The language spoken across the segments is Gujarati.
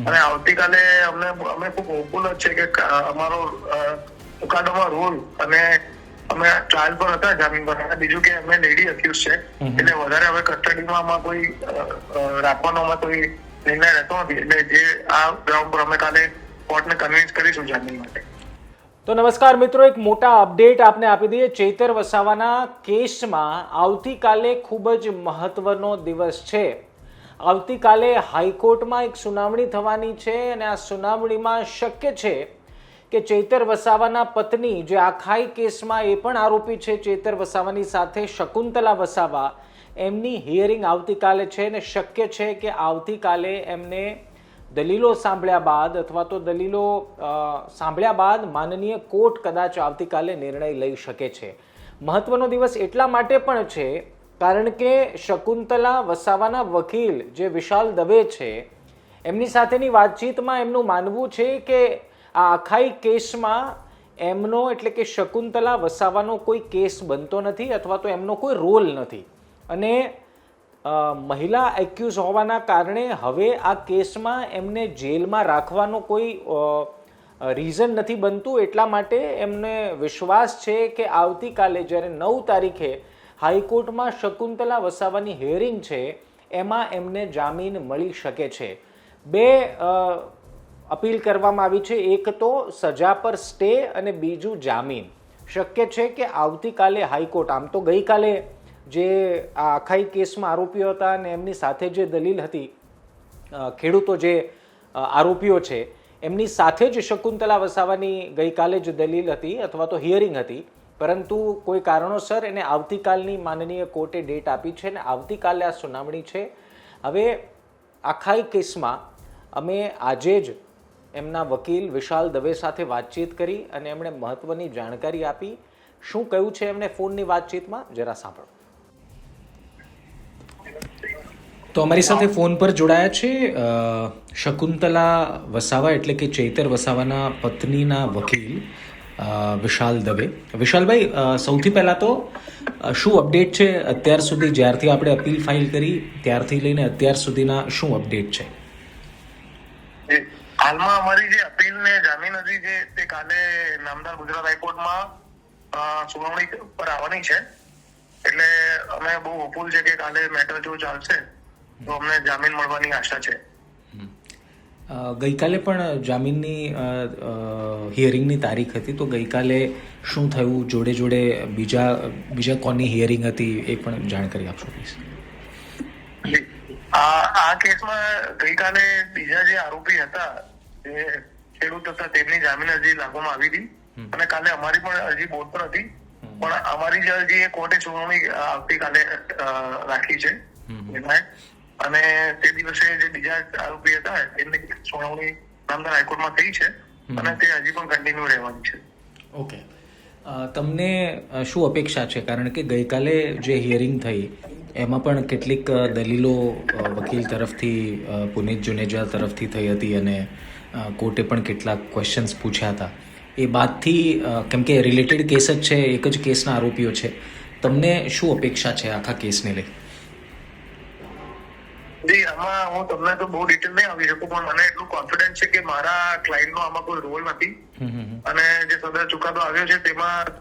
અને આવતીકાલે અમે ખૂબ હોપફુલ જ છે કે અમારો ચુકાદોમાં રૂલ અને અમે ટ્રાયલ પર હતા જામીન પર, અને બીજું કે અમે લેડી અક્યુઝ છે એટલે વધારે હવે કસ્ટડીમાં કોઈ રાખવાનો કોઈ નિર્ણય રહેતો નથી, એટલે જે આ ગ્રાઉન્ડ પર અમે કાલે કોર્ટને કન્વિન્સ કરીશું જામીન માટે. તો નમસ્કાર મિત્રો, એક મોટા અપડેટ આપને આપી દઈએ. ચૈતર વસાવાના કેસમાં આવતીકાલે ખૂબ જ મહત્વનો દિવસ છે. આવતીકાલે હાઈકોર્ટમાં એક સુનાવણી થવાની છે અને આ સુનાવણીમાં શક્ય છે કે ચૈતર વસાવાના પત્ની, જે આખાઈ કેસમાં એ પણ આરોપી છે ચૈતર વસાવાની સાથે, શકુંતલા વસાવા, એમની હિયરિંગ આવતીકાલે છે અને શક્ય છે કે આવતીકાલે એમને દલીલો સાંભળ્યા બાદ અથવા તો દલીલો સાંભળ્યા બાદ માનનીય કોર્ટ કદાચ આવતીકાલે નિર્ણય લઈ શકે છે. મહત્વનો દિવસ એટલા માટે પણ છે કારણ કે શકુંતલા વસાવાના વકીલ જે વિશાલ દવે છે, એમની સાથેની વાતચીતમાં એમનું માનવું છે કે આ આખાઈ કેસમાં એમનો એટલે કે શકુંતલા વસાવાનો કોઈ કેસ બનતો નથી અથવા તો એમનો કોઈ રોલ નથી, અને મહિલા એક્યુઝ હોવાના કારણે હવે આ કેસમાં એમને જેલમાં રાખવાનો કોઈ રીઝન નથી બનતું. એટલા માટે એમને વિશ્વાસ છે કે આવતીકાલે જ્યારે 9 તારીખે હાઈકોર્ટમાં શકુંતલા વસાવાની હિયરિંગ છે એમાં એમને જામીન મળી શકે છે. 2 અપીલ કરવામાં આવી છે, એક તો સજા પર સ્ટે અને બીજું જામીન. શક્ય છે કે આવતીકાલે હાઈકોર્ટ, આમ તો ગઈકાલે જે આ આખાઈ કેસમાં આરોપીઓ હતા અને એમની સાથે જે દલીલ હતી, ખેડૂતો જે આરોપીઓ છે એમની સાથે જ શકુંતલા વસાવાની ગઈકાલે જ દલીલ હતી અથવા તો હિયરિંગ હતી, પરંતુ કોઈ કારણોસર એને આવતીકાલની માનનીય કોર્ટે ડેટ આપી છે અને આવતીકાલે આ સુનાવણી છે. હવે આખાઈ કેસમાં અમે આજે જ એમના વકીલ વિશાલ દવે સાથે વાતચીત કરી અને એમણે મહત્વની જાણકારી આપી. શું કહ્યું છે એમણે ફોનની વાતચીતમાં, જરા સાંભળો. તો અમારી સાથે ફોન પર જોડાયા છે શકુંતલા વસાવા એટલે કે ચૈતર વસાવાના પત્નીના વકીલ વિશાલ દવે. વિશાલભાઈ, સૌથી પહેલાં તો શું અપડેટ છે અત્યાર સુધી, જ્યારથી આપણે અપીલ ફાઇલ કરી ત્યારથી લઈને અત્યાર સુધીના શું અપડેટ છે? હાલમાં અમારી જે અપીલ ને જામીન હતી જે તે કાલે નામદાર ગુજરાત હાઈકોર્ટમાં સુનાવણી પર આવવાની છે, એટલે અમે બહુ હોપફુલ છે કે કાલે મેટર જો ચાલશે તો અમને જામીન મળવાની આશા છે. ગઈકાલે પણ જામીનની હિયરિંગની તારીખ હતી, તો ગઈકાલે શું થયું, જોડે જોડે બીજા કોની હિયરિંગ હતી એ પણ જાણકારી આપશો પ્લીઝ. આ કેસમાં ગઈકાલે બીજા જે આરોપી હતા, જે ખેડૂત હતા, તેમની જામીન અરજી લાગવામાં આવી હતી અને કાલે અમારી પણ અરજી બોર્ડ પર હતી, પણ અમારી જે અરજી એ કોર્ટે સુનાવણી આવતીકાલે રાખી છે અને તે દિવસે જે બીજા આરોપી હતા એમની સુનાવણી નામદાર હાઈકોર્ટમાં થઈ છે અને તે હજી પણ કન્ટિન્યુ રહેવાની છે. ઓકે, તમને શું અપેક્ષા છે, કારણ કે ગઈકાલે જે હિયરિંગ થઈ એમાં પણ કેટલીક દલીલો વકીલ તરફથી, પુનીત જુનેજા તરફથી થઈ હતી અને કોર્ટે પણ કેટલાક ક્વેશ્ચન્સ પૂછ્યા હતા. એ બાદથી, કેમ કે રિલેટેડ કેસ જ છે, એક જ કેસના આરોપીઓ છે, તમને શું અપેક્ષા છે આખા કેસને લઈ? જી, આમાં હું તમને તો બહુ ડિટેલ નહીં આવી શકું, પણ મને એટલું કોન્ફિડન્સ છે કે મારા ક્લાયન્ટનો આમાં કોઈ રોલ નથી અને જે સદર ચુકાદો આવ્યો છે તેમાં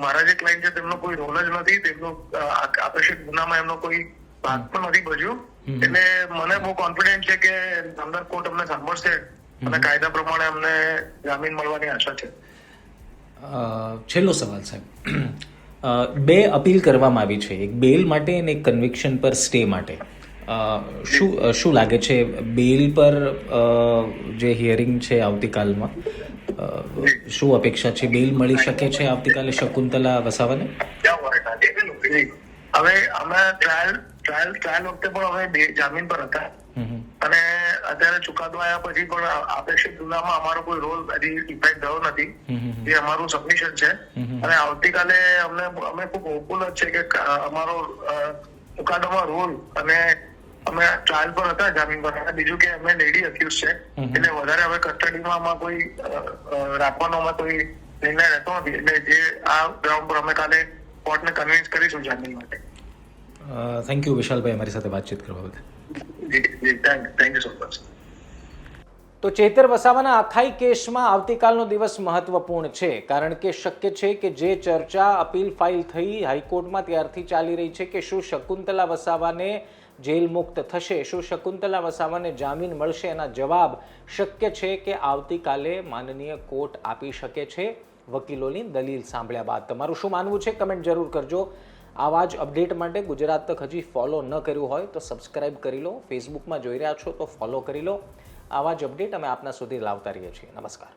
મારા જે ક્લાયન્ટ છે તેમનો કોઈ રોલ જ નથી, તેમનો આકર્ષિત ગુનામાં એમનો કોઈ ભાગ પણ નથી ભજ્યો, એટલે મને બહુ કોન્ફિડન્સ છે કે નામદાર કોર્ટ અમને સાંભળશે અને કાયદા પ્રમાણે અમને જામીન મળવાની આશા છે. છેલ્લો સવાલ સાહેબ, 2 અપીલ કરવામાં આવી છે, એક બેલ માટે અને એક કન્વિક્શન પર સ્ટે માટે. શું લાગે છે, બેલ પર જે હિયરિંગ છે આવતીકાલમાં, શું અપેક્ષા છે, બેલ મળી શકે છે આવતીકાલે શકુંતલા વસાવાને? હવે અમે ટ્રાયલ વખતે પણ અમે જામીન પર હતા અને અત્યારે ચુકાદો આવ્યા પછી પણ અપેક્ષિત ગુનામાં અમારો કોઈ રોલ હજી ડિફાઇન થયો નથી, એ અમારું સબમિશન છે અને આવતીકાલે અમે ખૂબ હોપફુલ જ છે કે અમારો ચુકાદોમાં રોલ અને અમે ટ્રાયલ પર હતા જામીન પર, અને બીજું કે અમે લેડી અક્યુઝ છે એટલે વધારે હવે કસ્ટડીમાં કોઈ રાખવાનો કોઈ નિર્ણય રહેતો નથી, એટલે જે આ ગ્રાઉન્ડ પર અમે કાલે કોર્ટને કન્વિન્સ કરીશું જામીન માટે. થેન્ક યુ વિશાલભાઈ, અમારી સાથે વાતચીત કરવા બદલ. જી, થેન્ક યુ સો મચ. તો ચૈતર વસાવાના આખાઈ કેસમાં આવતીકાલનો દિવસ મહત્વપૂર્ણ છે, કારણ કે શક્ય છે કે જે ચર્ચા અપીલ ફાઇલ થઈ હાઈકોર્ટમાં ત્યારથી ચાલી રહી છે કે શું શકુંતલા વસાવાને જેલ મુક્ત થશે, શું શકુંતલા વસાવાને જામીન મળશે, એના જવાબ શક્ય છે કે આવતીકાલે માનનીય કોર્ટ આપી શકે છે વકીલોની દલીલ સાંભળ્યા બાદ. તમારું શું માનવું છે કમેન્ટ જરૂર કરજો. આવા જ અપડેટ માટે ગુજરાત તક હજી ફોલો ન કર્યું હોય તો સબસ્ક્રાઇબ કરી લો, ફેસબુકમાં જોઈ રહ્યા છો તો ફોલો કરી લો. આવા જ અપડેટ અમે આપના સુધી લાવતા રહીએ છીએ. નમસ્કાર.